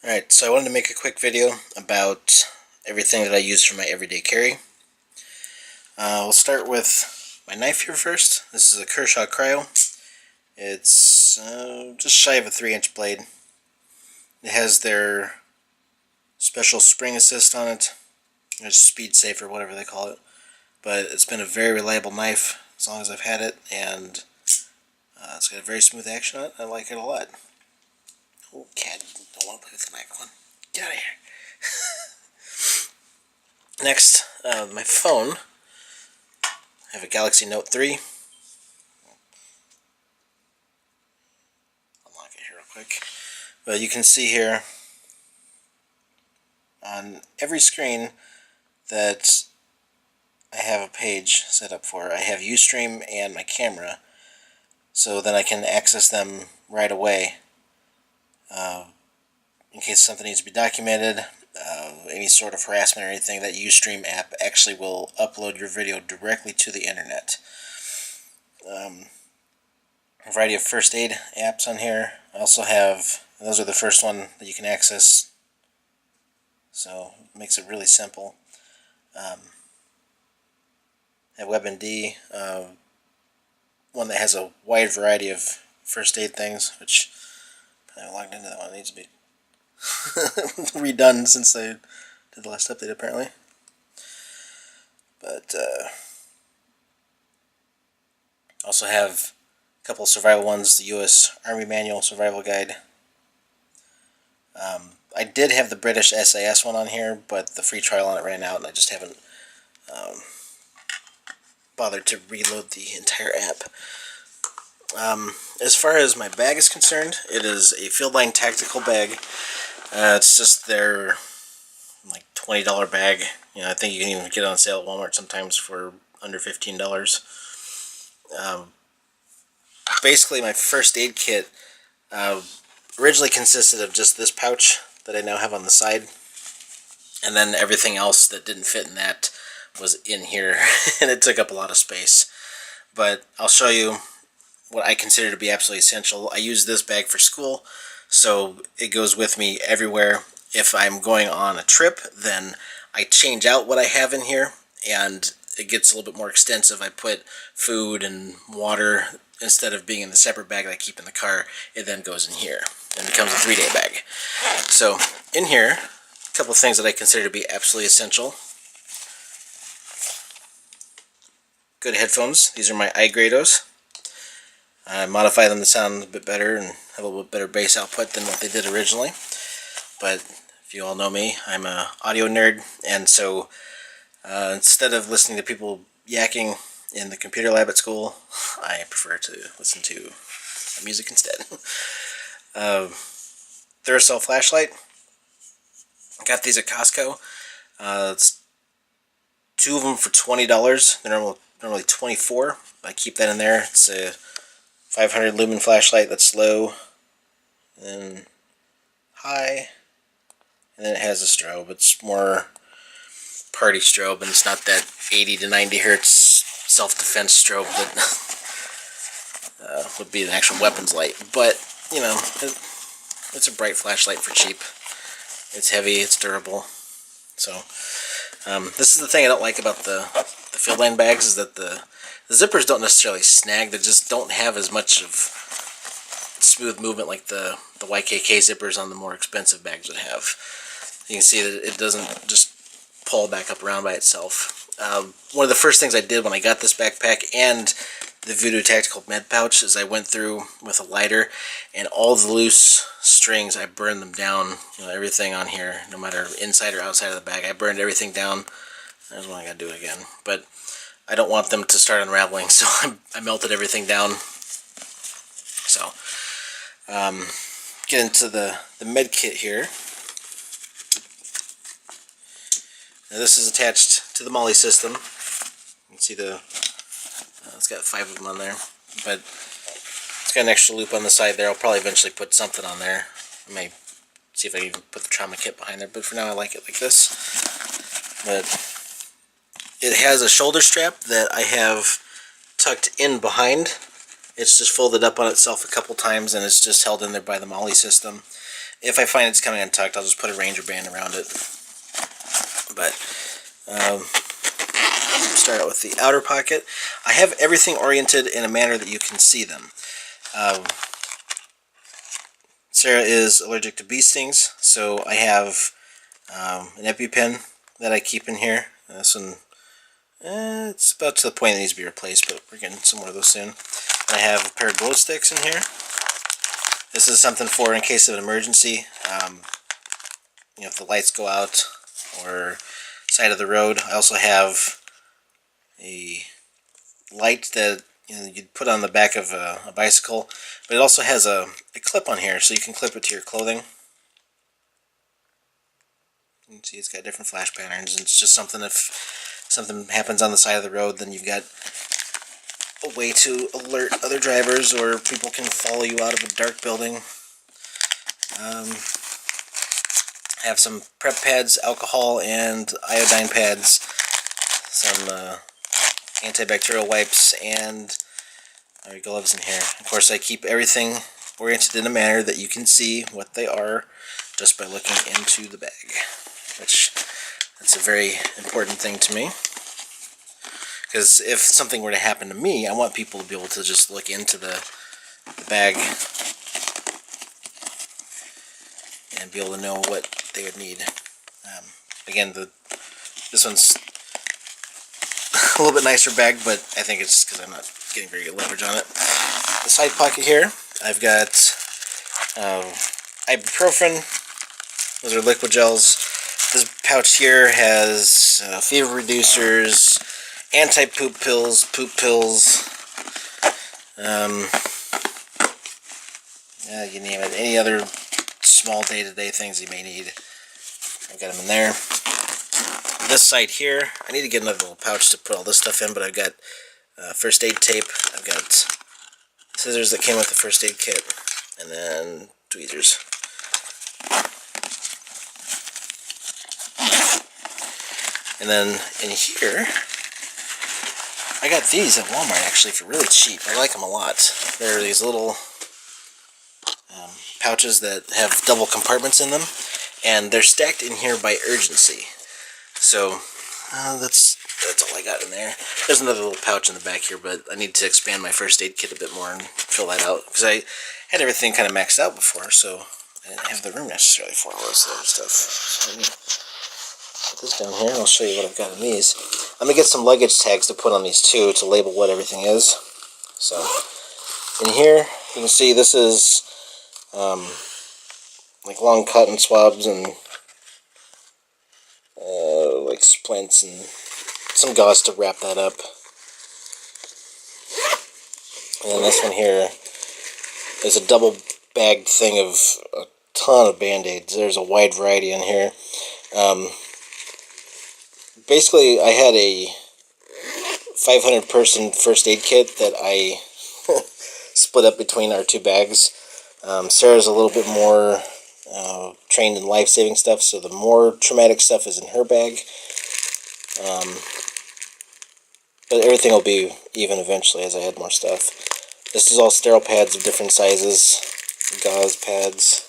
Alright, so I wanted to make a quick video about everything that I use for my everyday carry. We'll start with my knife here first. This is a Kershaw Cryo. It's just shy of a 3-inch blade. It has their special spring assist on it. It's speed safe or whatever they call it. But it's been a very reliable knife as long as I've had it, and it's got a very smooth action on it. I like it a lot. Oh, cat, don't want to play with the microphone. Get out of here. Next, my phone. I have a Galaxy Note 3. Unlock it here real quick. But you can see here on every screen that I have a page set up for. I have Ustream and my camera, so then I can access them right away. In case something needs to be documented, any sort of harassment or anything, that Ustream app actually will upload your video directly to the internet. A variety of first aid apps on here. I also have, those are the first one that you can access, so it makes it really simple. I have WebMD, one that has a wide variety of first aid things, which I haven't logged into that one. It needs to be redone since I did the last update, apparently. But also have a couple of survival ones, the U.S. Army Manual Survival Guide. I did have the British SAS one on here, but the free trial on it ran out, and I just haven't bothered to reload the entire app. As far as my bag is concerned, it is a Fieldline tactical bag. It's just their like $20 bag. You know, I think you can even get it on sale at Walmart sometimes for under $15. Basically, my first aid kit originally consisted of just this pouch that I now have on the side, and then everything else that didn't fit in that was in here, and it took up a lot of space. But I'll show you what I consider to be absolutely essential. I use this bag for school, so it goes with me everywhere. If I'm going on a trip, then I change out what I have in here, and it gets a little bit more extensive. I put food and water, instead of being in the separate bag that I keep in the car, it then goes in here and becomes a 3-day bag. So in here, a couple of things that I consider to be absolutely essential. Good headphones. These are my iGrados. I modify them to sound a bit better and have a little bit better bass output than what they did originally. But if you all know me, I'm an audio nerd, and so instead of listening to people yakking in the computer lab at school, I prefer to listen to music instead. Duracell flashlight. I got these at Costco. It's 2 of them for $20. They're normally $24. I keep that in there. It's a 500 lumen flashlight that's low, and then high, and then it has a strobe. It's more party strobe, and it's not that 80 to 90 hertz self-defense strobe that would be an actual weapons light. But, you know, it's a bright flashlight for cheap. It's heavy, it's durable. So, this is the thing I don't like about the Fieldline bags, is that the zippers don't necessarily snag. They just don't have as much of smooth movement like the YKK zippers on the more expensive bags would have. You can see that it doesn't just pull back up around by itself. One of the first things I did when I got this backpack and the Voodoo Tactical Med Pouch is I went through with a lighter, and all the loose strings, I burned them down. You know, everything on here, no matter inside or outside of the bag, I burned everything down. There's one I gotta do it again. But I don't want them to start unraveling, so I melted everything down. So, get into the med kit here. Now this is attached to the Molly system. You can see it's got 5 of them on there, but it's got an extra loop on the side there. I'll probably eventually put something on there. I may see if I can even put the trauma kit behind there, but for now I like it like this. But it has a shoulder strap that I have tucked in behind. It's just folded up on itself a couple times, and it's just held in there by the Molly system. If I find it's coming untucked, I'll just put a Ranger band around it. But start out with the outer pocket. I have everything oriented in a manner that you can see them. Sarah is allergic to bee stings, so I have an EpiPen that I keep in here. This one, it's about to the point it needs to be replaced, but we're getting some more of those soon. And I have a pair of glow sticks in here. This is something for in case of an emergency. You know, if the lights go out or side of the road. I also have a light that you'd put on the back of a bicycle, but it also has a clip on here, so you can clip it to your clothing. You can see it's got different flash patterns, and it's just something if something happens on the side of the road, then you've got a way to alert other drivers, or people can follow you out of a dark building. I have some prep pads, alcohol and iodine pads, some antibacterial wipes, and gloves in here. Of course, I keep everything oriented in a manner that you can see what they are just by looking into the bag, which that's a very important thing to me. Because if something were to happen to me, I want people to be able to just look into the bag and be able to know what they would need. Again, this one's a little bit nicer bag, but I think it's because I'm not getting very good leverage on it. The side pocket here, I've got ibuprofen. Those are liquid gels. This pouch here has fever reducers, anti-poop pills, poop pills, you name it, any other small day-to-day things you may need. I've got them in there. This side here, I need to get another little pouch to put all this stuff in, but I've got first aid tape, I've got scissors that came with the first aid kit, and then tweezers. And then in here, I got these at Walmart actually for really cheap. I like them a lot. They're these little pouches that have double compartments in them, and they're stacked in here by urgency. So that's all I got in there. There's another little pouch in the back here, but I need to expand my first aid kit a bit more and fill that out, because I had everything kind of maxed out before, so I didn't have the room necessarily for all this other stuff. So let me put this down here and I'll show you what I've got in these. I'm going to get some luggage tags to put on these too to label what everything is. So in here you can see this is like long cotton swabs and like splints and some gauze to wrap that up. And then this one here is a double bagged thing of a ton of band-aids. There's a wide variety in here. Basically, I had a 500 person first aid kit that I split up between our two bags. Sarah's a little bit more trained in life-saving stuff, so the more traumatic stuff is in her bag. But everything will be even eventually as I add more stuff. This is all sterile pads of different sizes, gauze pads.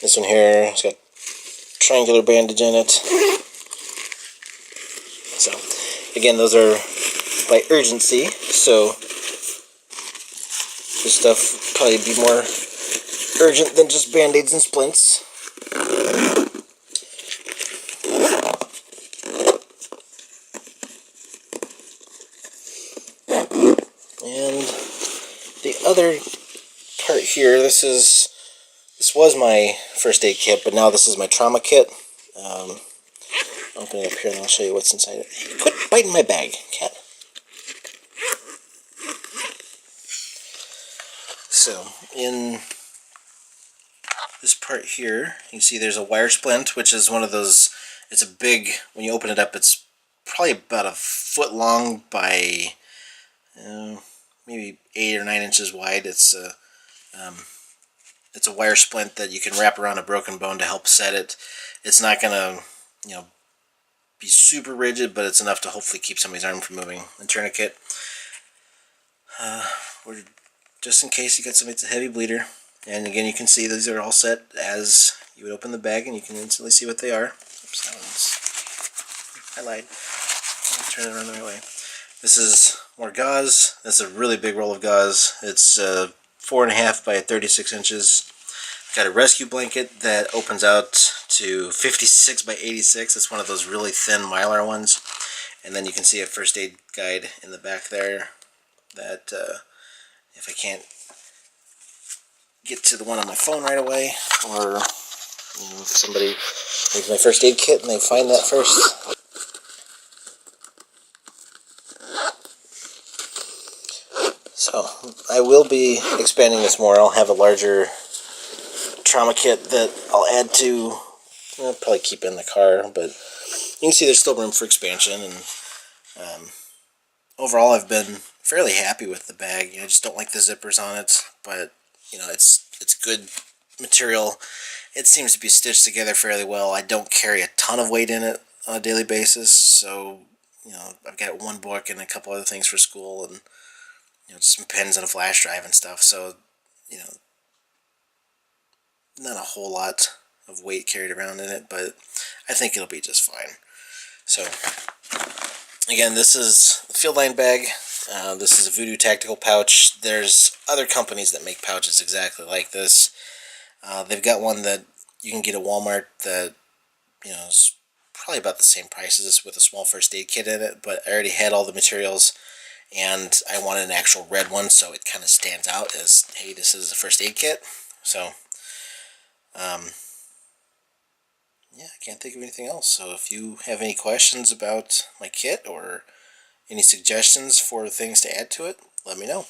This one here has got triangular bandage in it. So, again, those are by urgency, so this stuff will probably be more urgent than just band-aids and splints. And the other part here, this was my first aid kit, but now this is my trauma kit. I'll open it up here and I'll show you what's inside it. Hey, quit biting my bag, cat. So, in this part here, you can see there's a wire splint, which is one of those, it's a big, when you open it up, it's probably about a foot long by maybe 8 or 9 inches wide. It's a wire splint that you can wrap around a broken bone to help set it. It's not gonna, be super rigid, but it's enough to hopefully keep somebody's arm from moving. And tourniquet. Where did just in case you got somebody that's a heavy bleeder. And again, you can see these are all set as you would open the bag, and you can instantly see what they are. Oops, that one's... I lied. Let me turn it around the right way. This is more gauze. That's a really big roll of gauze. It's 4.5 by 36 inches. Got a rescue blanket that opens out to 56 by 86. It's one of those really thin Mylar ones. And then you can see a first aid guide in the back there that if I can't get to the one on my phone right away, or if somebody needs my first aid kit and they find that first. So I will be expanding this more. I'll have a larger trauma kit that I'll add to. I'll probably keep in the car, but you can see there's still room for expansion. And overall, I've been fairly happy with the bag. I just don't like the zippers on it, but it's good material. It seems to be stitched together fairly well. I don't carry a ton of weight in it on a daily basis, so I've got one book and a couple other things for school, and some pens and a flash drive and stuff. So not a whole lot of weight carried around in it, but I think it'll be just fine. So again, this is a field line bag. This is a Voodoo tactical pouch. There's other companies that make pouches exactly like this. They've got one that you can get at Walmart that is probably about the same price as this with a small first aid kit in it, but I already had all the materials, and I wanted an actual red one so it kind of stands out as, hey, this is a first aid kit. So yeah, I can't think of anything else. So if you have any questions about my kit or any suggestions for things to add to it, let me know.